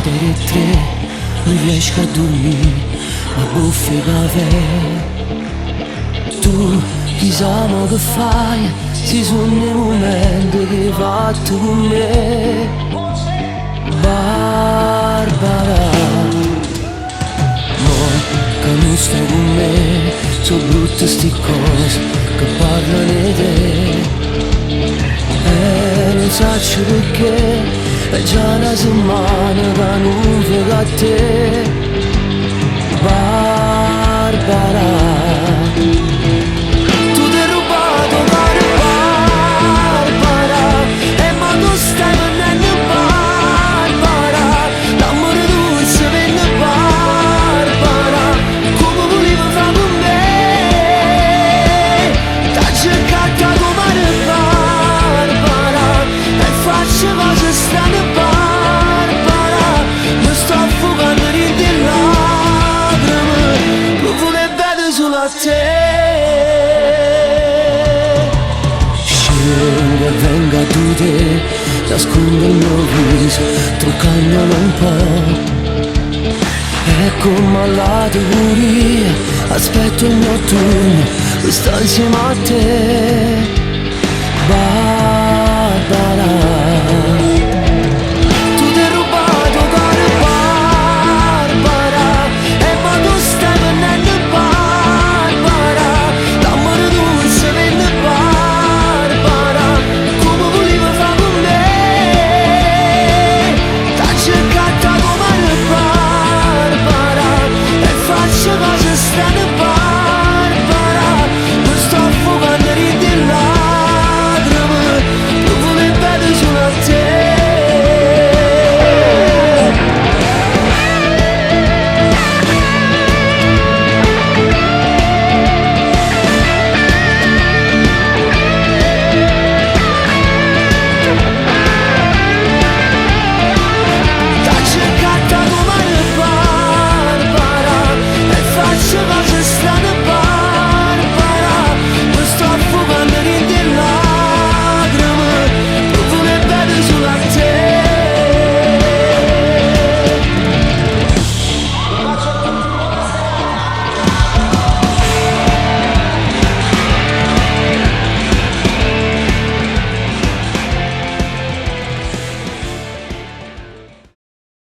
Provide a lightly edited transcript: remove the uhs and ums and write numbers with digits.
per tre, non riesco a dormire, ma buffi caffè. Tu chissà mo che fai, si sono i momenti che hai fatto con me, Barbara. Mo che non stai con me, sono brutte sti cose che parlano di te. Non so perché, è già una settimana che non vedo a te, Barbara. Tu ti hai rubato cuore, Barbara, e ma tu stai venendo, Barbara. L'amore tuo si vende, Barbara, come volevo fare con me. T'ha cercato a comare, Barbara, e faccio cose strane, Barbara. Mi sto affogando in di lacrime, profumo e vedo solo a te. Scendo e vengo a te, nascondo il mio viso, truccandolo un po'. E come alla teoria, aspetto il mio turno, per stare insieme a te,